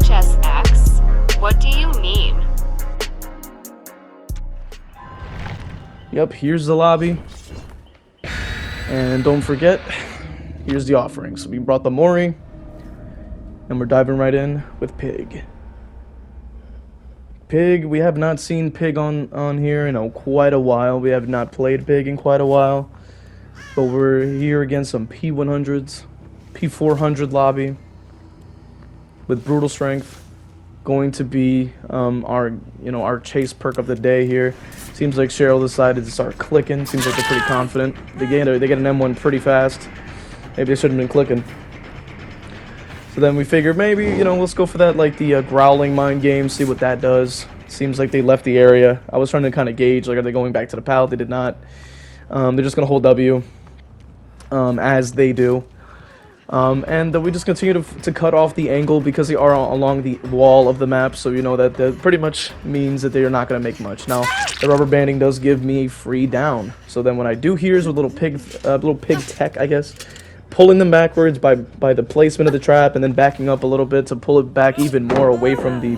v.h.s.x? What do you mean? Yep, here's the lobby. And don't forget, here's the offering. So we brought the Mori, and we're diving right in with Pig. Pig, we have not seen Pig on here in quite a while. We have not played Pig in quite a while. But we're here against some P100s, P400 lobby with brutal strength. Going to be our chase perk of the day here. Seems like Cheryl decided to start clicking. Seems like they're pretty confident. They get an M1 pretty fast. Maybe they shouldn't have been clicking. So then we figured maybe, let's go for that, like the growling mind game, see what that does. Seems like they left the area. I was trying to kind of gauge, like, are they going back to the pallet? They did not. They're just going to hold W, as they do. And we just continue to cut off the angle because they are along the wall of the map, so that pretty much means that they are not going to make much. Now, the rubber banding does give me a free down. So then when I do here's with little pig tech, I guess, pulling them backwards by the placement of the trap and then backing up a little bit to pull it back even more away from the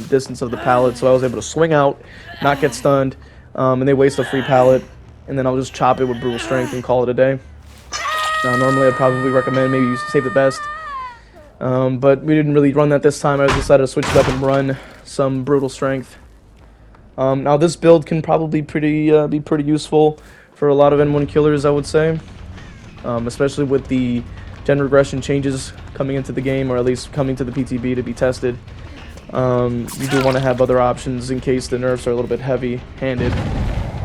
distance of the pallet. So I was able to swing out, not get stunned, and they waste a free pallet, and then I'll just chop it with brutal strength and call it a day. Now, normally I'd probably recommend maybe you save the best, but we didn't really run that this time. I decided to switch it up and run some brutal strength. Now this build can probably be pretty useful for a lot of N1 killers, I would say, especially with the gen regression changes coming into the game, or at least coming to the PTB to be tested. You do want to have other options in case the nerfs are a little bit heavy-handed.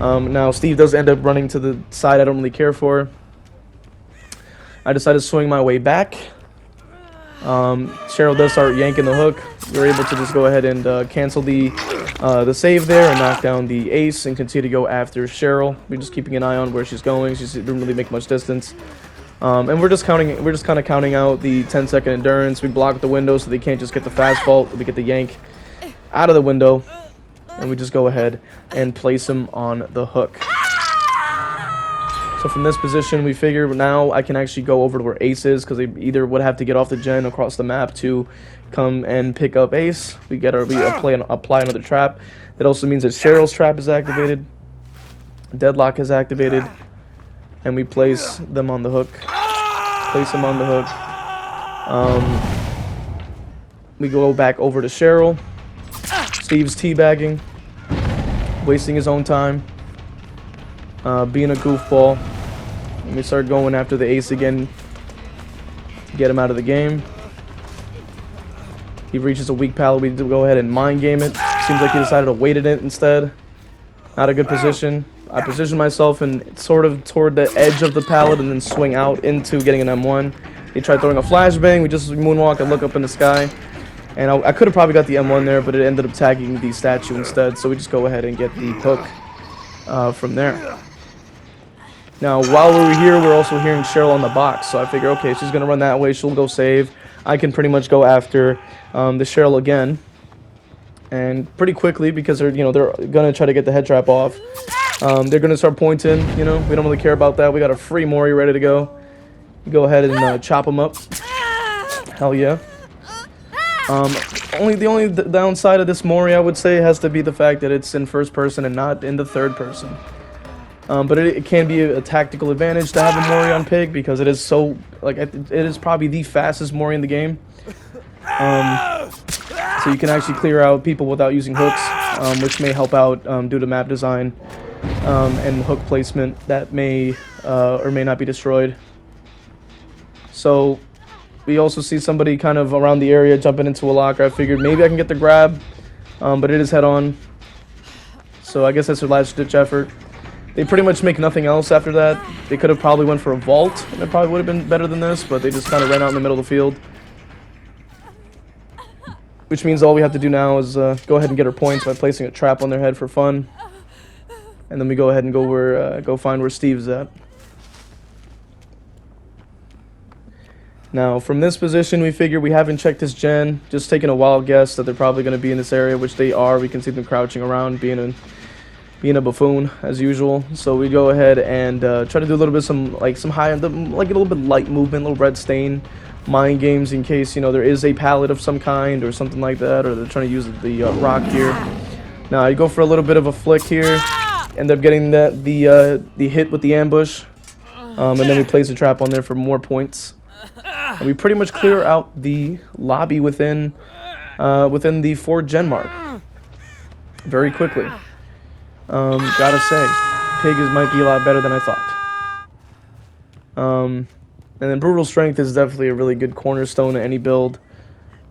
Now Steve does end up running to the side I don't really care for. I decided to swing my way back. Cheryl does start yanking the hook. We're able to just go ahead and cancel the save there and knock down the ace and continue to go after Cheryl. We're just keeping an eye on where she's going. She didn't really make much distance. And we're just kind of counting out the 10-second endurance. We block the window so they can't just get the fast vault. We get the yank out of the window, and we just go ahead and place him on the hook. So from this position, we figure now I can actually go over to where Ace is, because they either would have to get off the gen across the map to come and pick up Ace. We apply another trap. That also means that Cheryl's trap is activated, Deadlock is activated, and we place them on the hook. Place them on the hook. We go back over to Cheryl. Steve's teabagging, wasting his own time. Being a goofball. And we start going after the ace again to get him out of the game. He reaches a weak pallet. We go ahead and mind game it. Seems like he decided to wait it instead. Not a good position. I position myself in sort of toward the edge of the pallet and then swing out into getting an M1. He tried throwing a flashbang. We just moonwalk and look up in the sky. And I could have probably got the M1 there, but it ended up tagging the statue instead. So we just go ahead and get the hook from there. Now, while we're here, we're also hearing Cheryl on the box, so I figure, okay, she's going to run that way, she'll go save. I can pretty much go after the Cheryl again, and pretty quickly, because they're going to try to get the head trap off. They're going to start pointing, we don't really care about that. We got a free Mori ready to go. Go ahead and chop them up. Hell yeah. The only downside of this Mori, I would say, has to be the fact that it's in first person and not in the third person. But it can be a tactical advantage to have a Mori on Pig, because it is so, it is probably the fastest Mori in the game. So you can actually clear out people without using hooks, which may help out due to map design and hook placement that may or may not be destroyed. So we also see somebody kind of around the area jumping into a locker. I figured maybe I can get the grab, but it is head on. So I guess that's their last ditch effort. They pretty much make nothing else after that. They could have probably went for a vault, and it probably would have been better than this, but they just kind of ran out in the middle of the field. Which means all we have to do now is go ahead and get our points by placing a trap on their head for fun. And then we go ahead and go find where Steve's at. Now, from this position, we figure we haven't checked his gen. Just taking a wild guess that they're probably going to be in this area, which they are. We can see them crouching around, being a buffoon as usual. So we go ahead and try to do a little bit some high, like a little bit light movement, a little red stain mind games in case, you know, there is a pallet of some kind or something like that, or they're trying to use the rock here. Now I go for a little bit of a flick here, end up getting the hit with the ambush, and then we place a trap on there for more points. And we pretty much clear out the lobby within the 4 gen mark very quickly. Gotta say, Pig might be a lot better than I thought. And then Brutal Strength is definitely a really good cornerstone of any build.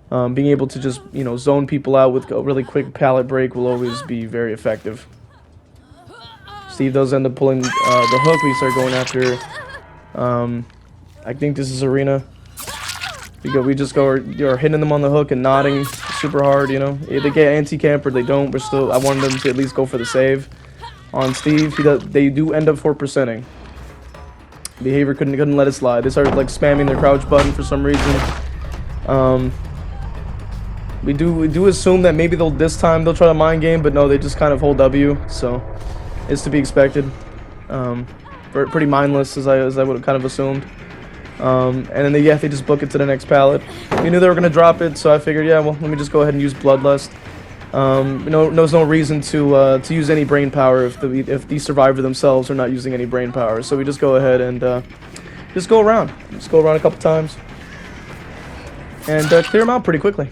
Being able to just, you know, zone people out with a really quick pallet break will always be very effective. Steve does end up pulling the hook. We start going after, I think this is Arena. We just are hitting them on the hook and nodding super hard, you know. If they get anti-camp or they don't, we're still, I wanted them to at least go for the save on Steve. They do end up 4%ing. Behavior couldn't let it slide. They started like spamming their crouch button for some reason. We do assume that maybe this time they'll try to mind game, but no, they just kind of hold W, so it's to be expected. Pretty mindless as I would have kind of assumed. And then they just book it to the next pallet. We knew they were gonna drop it, so I figured, yeah, well, let me just go ahead and use Bloodlust. There's no reason to use any brain power if the survivor themselves are not using any brain power. So we just go ahead and just go around a couple times and clear them out pretty quickly.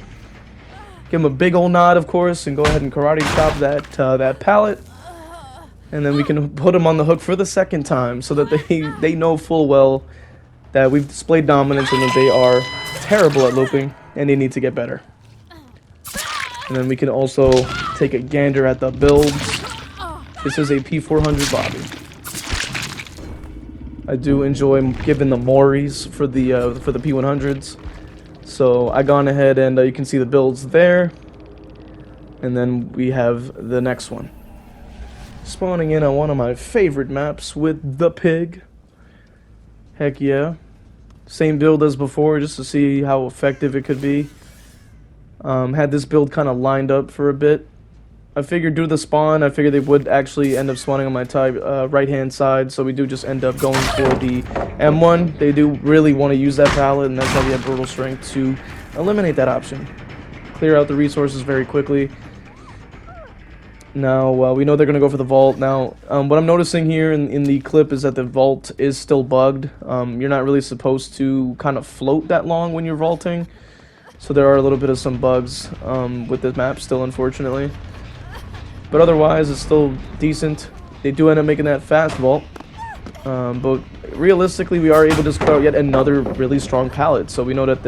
Give them a big old nod, of course, and go ahead and karate chop that pallet. And then we can put them on the hook for the second time, so that they know full well that we've displayed dominance and that they are terrible at looping and they need to get better. And then we can also take a gander at the builds. This is a P400 lobby. I do enjoy giving the Moris for the P100s. So I gone ahead and you can see the builds there. And then we have the next one. Spawning in on one of my favorite maps with the Pig. Heck yeah. Same build as before, just to see how effective it could be. Had this build kind of lined up for a bit. I figured due to the spawn, I figured they would actually end up spawning on my right hand side, so we do just end up going for the M1. They do really want to use that pallet, and that's why we have Brutal Strength to eliminate that option. Clear out the resources very quickly. Now, we know they're going to go for the vault. Now, what I'm noticing here in the clip is that the vault is still bugged. You're not really supposed to kind of float that long when you're vaulting. So there are a little bit of some bugs with this map still, unfortunately. But otherwise, it's still decent. They do end up making that fast vault. But realistically, we are able to clear out yet another really strong pallet. So we know that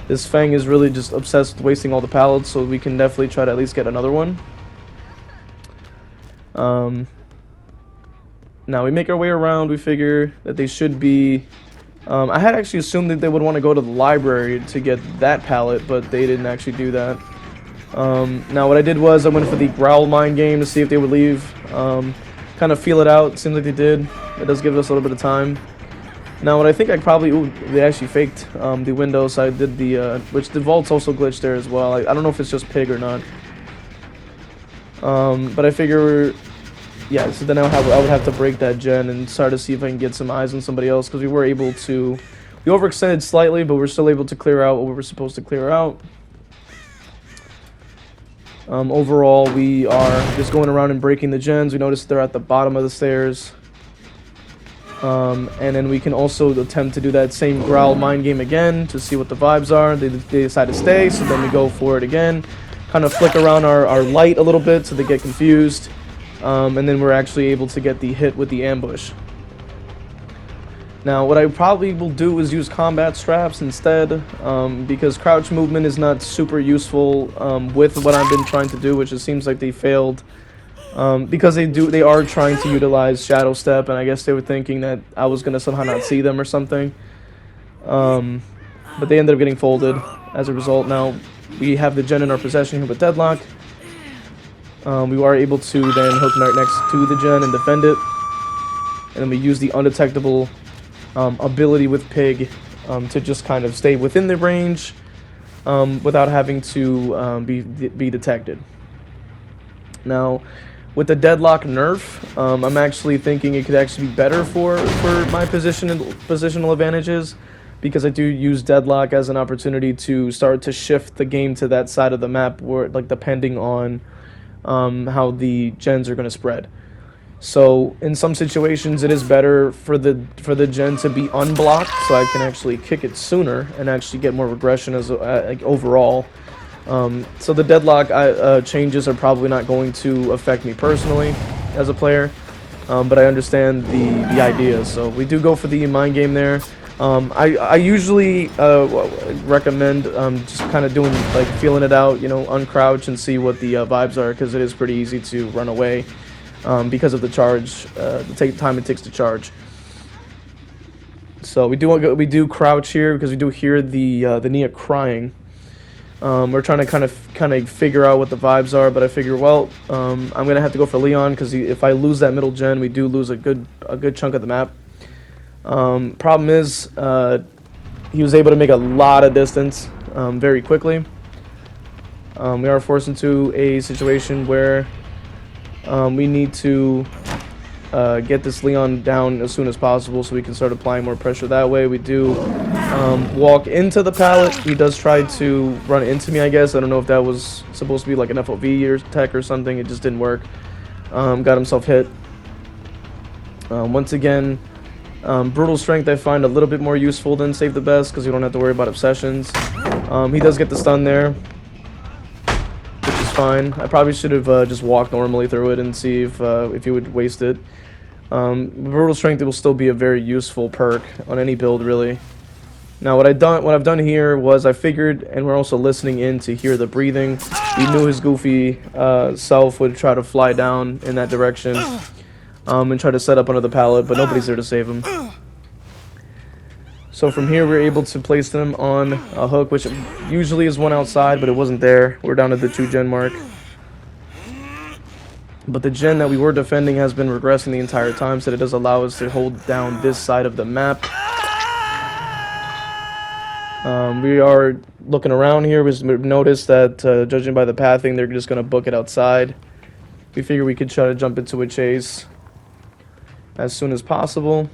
this Fang is really just obsessed with wasting all the pallets, so we can definitely try to at least get another one. Now we make our way around. We figure that they should be... I had actually assumed that they would want to go to the library to get that pallet, but they didn't actually do that. Now what I did was I went for the growl mind game to see if they would leave. Kind of feel it out. Seems like they did. It does give us a little bit of time. Now what I think I probably... Ooh, they actually faked the window, so I did the... which the vault's also glitched there as well. I don't know if it's just Pig or not. But I figure... Yeah, so then I would have to break that gen and start to see if I can get some eyes on somebody else, because we were able to... We overextended slightly, but we're still able to clear out what we were supposed to clear out. Overall, we are just going around and breaking the gens. We notice they're at the bottom of the stairs. And then we can also attempt to do that same growl mind game again to see what the vibes are. They decide to stay, so then we go for it again. Kind of flick around our light a little bit so they get confused. And then we're actually able to get the hit with the ambush. Now, what I probably will do is use combat straps instead, because crouch movement is not super useful with what I've been trying to do, which it seems like they failed. Because they are trying to utilize Shadow Step, and I guess they were thinking that I was going to somehow not see them or something. But they ended up getting folded as a result. Now, we have the gen in our possession here with Deadlock. We are able to then hook next to the gen and defend it. And then we use the undetectable ability with Pig to just kind of stay within the range without having to be detected. Now, with the Deadlock nerf, I'm actually thinking it could actually be better for my positional advantages. because I do use Deadlock as an opportunity to start to shift the game to that side of the map, where like depending on how the gens are going to spread. So in some situations, it is better for the gen to be unblocked, so I can actually kick it sooner and actually get more regression as like overall. So the Deadlock changes are probably not going to affect me personally as a player, but I understand the idea. So we do go for the mind game there. I usually recommend just kind of doing, like, feeling it out, you know, uncrouch and see what the vibes are, because it is pretty easy to run away because of the charge, the time it takes to charge. So we do crouch here because we do hear the Nia crying. We're trying to kind of figure out what the vibes are, but I figure, well, I'm gonna have to go for Leon, because if I lose that middle gen, we do lose a good chunk of the map. Problem is, he was able to make a lot of distance very quickly. We are forced into a situation where we need to get this Leon down as soon as possible so we can start applying more pressure that way. We do walk into the pallet. He does try to run into me, I guess. I don't know if that was supposed to be like an FOV or tech or something. It just didn't work. Got himself hit. Once again, brutal strength I find a little bit more useful than save the best, because you don't have to worry about obsessions. He does get the stun there, which is fine. I probably should have just walked normally through it and see if he would waste it. Brutal strength will still be a very useful perk on any build, really. Now what I've done here was I figured, and we're also listening in to hear the breathing. We knew his goofy self would try to fly down in that direction and try to set up under the pallet, but nobody's there to save him. So from here we're able to place them on a hook, which usually is one outside, but it wasn't there. We're down at the 2 gen mark. But the gen that we were defending has been regressing the entire time, so it does allow us to hold down this side of the map. We are looking around here. We noticed that, judging by the pathing, they're just going to book it outside. We figure we could try to jump into a chase as soon as possible.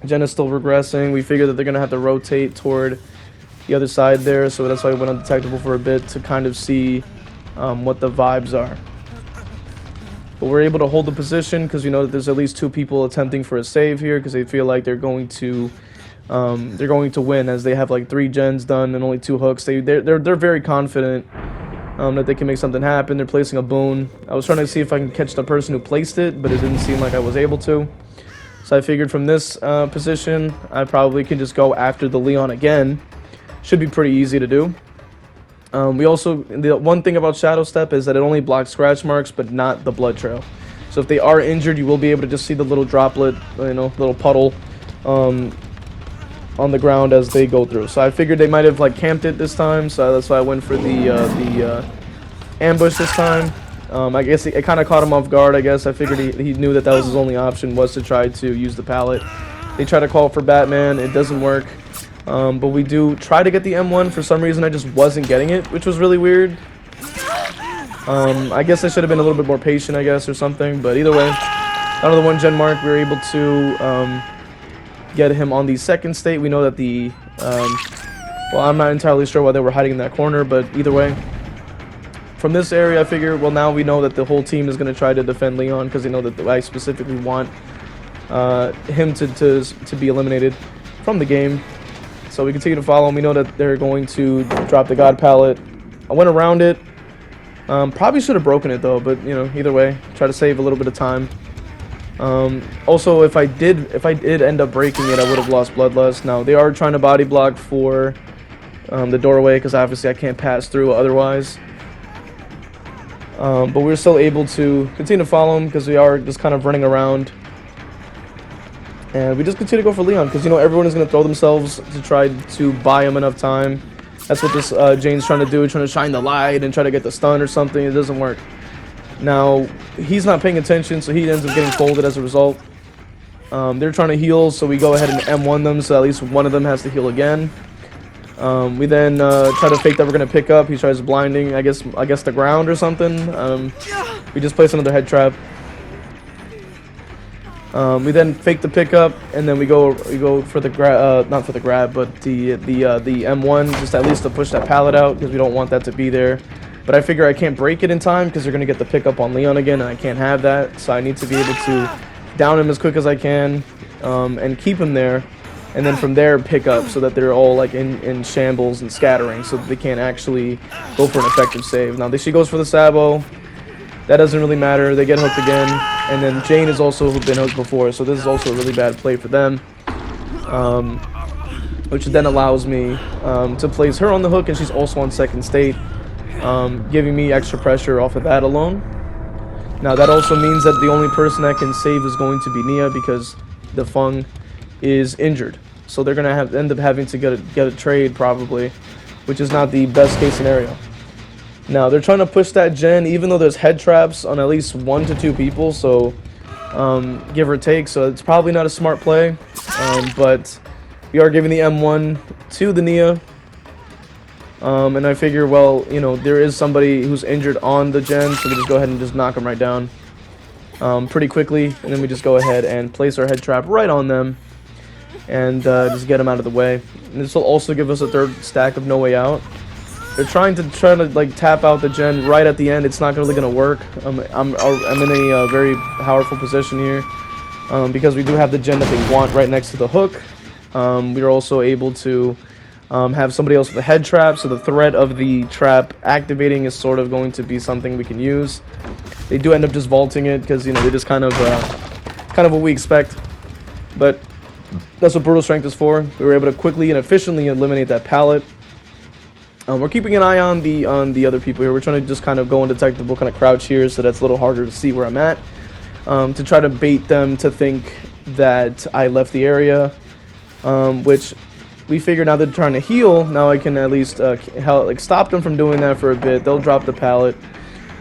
Jen is still regressing. We figure that they're going to have to rotate toward the other side there, so that's why we went undetectable for a bit to kind of see what the vibes are. But we're able to hold the position because we know that there's at least 2 people attempting for a save here, because they feel like they're going to win, as they have like 3 gens done and only 2 hooks. They're very confident that they can make something happen. They're placing a boon. I was trying to see if I can catch the person who placed it, but it didn't seem like I was able to. So I figured from this position, I probably can just go after the Leon again. Should be pretty easy to do. We also, the one thing about Shadow Step is that it only blocks scratch marks, but not the blood trail. So if they are injured, you will be able to just see the little droplet, you know, little puddle on the ground as they go through. So I figured they might have like camped it this time, so that's why I went for the ambush this time. I guess it kind of caught him off guard. I guess I figured he knew that was his only option, was to try to use the pallet. They try to call for Batman. It doesn't work. But we do try to get the M1. For some reason, I just wasn't getting it, which was really weird. I guess I should have been a little bit more patient, I guess, or something. But either way, out of the 1 gen mark, we were able to get him on the second state. We know that the well, I'm not entirely sure why they were hiding in that corner, but either way, from this area I figure, well, now we know that the whole team is going to try to defend Leon, because they know that I specifically want him to be eliminated from the game. So we continue to follow him. We know that they're going to drop the God pallet. I went around it. Probably should have broken it though, but you know, either way, try to save a little bit of time. Also, if I did end up breaking it, I would have lost Bloodlust. Now they are trying to body block for the doorway, because obviously I can't pass through otherwise. But we're still able to continue to follow him, because we are just kind of running around. And we just continue to go for Leon, because you know everyone is going to throw themselves to try to buy him enough time. That's what this Jane's trying to do, trying to shine the light and try to get the stun or something. It doesn't work. Now, he's not paying attention, so he ends up getting folded as a result. They're trying to heal, so we go ahead and M1 them, so at least one of them has to heal again. We then try to fake that we're going to pick up. He tries blinding, I guess the ground or something. We just place another head trap. We then fake the pickup, and then we go for the grab, not for the grab, but the M1, just at least to push that pallet out because we don't want that to be there. But I figure I can't break it in time because they're gonna get the pickup on Leon again, and I can't have that. So I need to be able to down him as quick as I can, and keep him there, and then from there pick up so that they're all like in shambles and scattering, so that they can't actually go for an effective save. Now she goes for the Sabo. That doesn't really matter. They get hooked again. And then Jane has also been hooked before, so this is also a really bad play for them. Which then allows me to place her on the hook, and she's also on second state, giving me extra pressure off of that alone. Now that also means that the only person that can save is going to be Nia, because the Fung is injured. So they're going to end up having to get a trade probably, which is not the best case scenario. Now, they're trying to push that gen, even though there's head traps on at least 1 to 2 people, so give or take. So it's probably not a smart play, but we are giving the M1 to the Nia. And I figure, well, you know, there is somebody who's injured on the gen, so we just go ahead and just knock them right down pretty quickly. And then we just go ahead and place our head trap right on them and just get them out of the way. And this will also give us a third stack of No Way Out. They're trying to like tap out the gen right at the end. It's not really gonna work. I'm in a very powerful position here because we do have the gen that they want right next to the hook. We are also able to have somebody else with a head trap, so the threat of the trap activating is sort of going to be something we can use. They do end up just vaulting it because, you know, they just kind of what we expect, but that's what Brutal Strength is for. We were able to quickly and efficiently eliminate that pallet. We're keeping an eye on the other people here. We're trying to just kind of go undetectable, kind of crouch here, so that's a little harder to see where I'm at, to try to bait them to think that I left the area, which we figure now they're trying to heal. Now I can at least stop them from doing that for a bit. They'll drop the pallet.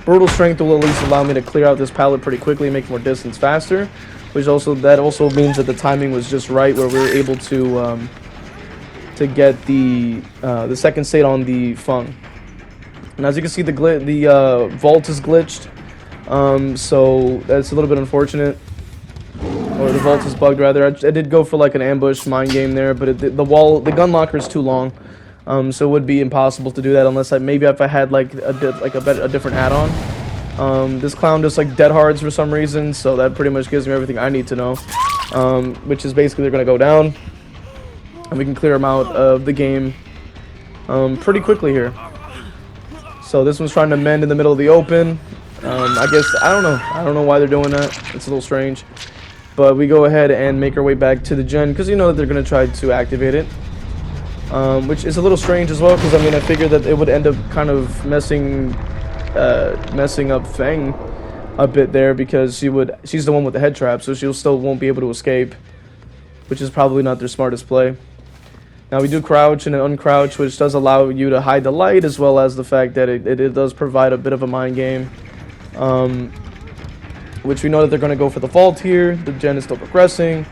Brutal Strength will at least allow me to clear out this pallet pretty quickly, make more distance faster, which also means that the timing was just right, where we were able to get the second state on the Fung. And as you can see, the vault is glitched, so that's a little bit unfortunate, or the vault is bugged rather. I did go for like an ambush mind game there, but the gun locker is too long, so it would be impossible to do that unless maybe if I had like a different add-on. This clown just like dead hards for some reason, so that pretty much gives me everything I need to know, which is basically they're gonna go down. And we can clear them out of the game pretty quickly here. So this one's trying to mend in the middle of the open. I guess, I don't know why they're doing that. It's a little strange. But we go ahead and make our way back to the gen, because you know that they're going to try to activate it. Which is a little strange as well, because I mean, I figured that it would end up kind of messing up Feng a bit there, because she's the one with the head trap, so she still won't be able to escape, which is probably not their smartest play. Now we do crouch and an uncrouch, which does allow you to hide the light, as well as the fact that it does provide a bit of a mind game. Which we know that they're going to go for the vault here. The gen is still progressing.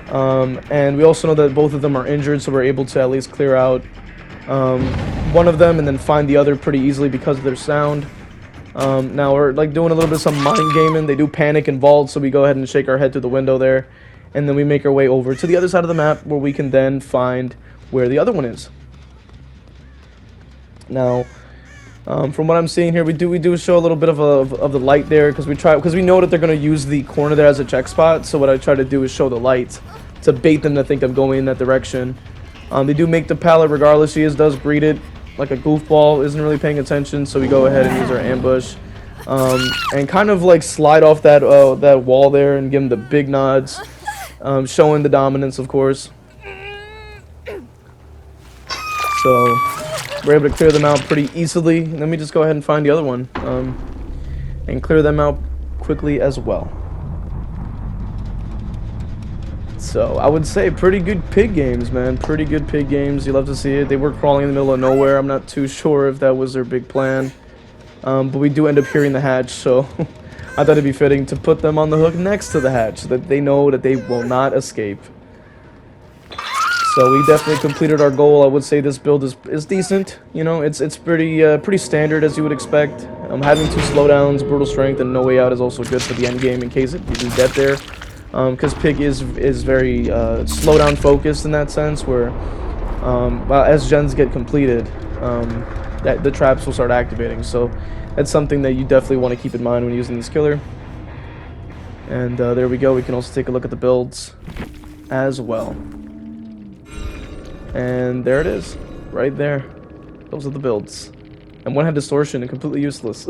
And we also know that both of them are injured, so we're able to at least clear out one of them and then find the other pretty easily because of their sound. Now we're like doing a little bit of some mind gaming. They do panic and vault, so we go ahead and shake our head through the window there. And then we make our way over to the other side of the map, where we can then find where the other one is. Now, from what I'm seeing here, we do show a little bit of the light there, because we know that they're going to use the corner there as a check spot. So what I try to do is show the light to bait them to think I'm going in that direction. They do make the pallet regardless. She does greet it like a goofball, isn't really paying attention. So we go ahead and use our ambush, and kind of like slide off that wall there and give them the big nods, showing the dominance, of course. So we're able to clear them out pretty easily. Let me just go ahead and find the other one, and clear them out quickly as well. So I would say pretty good pig games, man. Pretty good pig games. You love to see it. They were crawling in the middle of nowhere. I'm not too sure if that was their big plan, but we do end up hearing the hatch, so I thought it'd be fitting to put them on the hook next to the hatch so that they know that they will not escape. So we definitely completed our goal. I would say this build is decent. You know, it's pretty standard, as you would expect. Having 2 slowdowns, brutal strength, and no way out is also good for the end game in case we do get there. because Pig is very slowdown focused in that sense, where well, as gens get completed, that the traps will start activating. So that's something that you definitely want to keep in mind when using this killer. And there we go. We can also take a look at the builds as well. And there it is, right there. Those are the builds. And one had distortion and completely useless.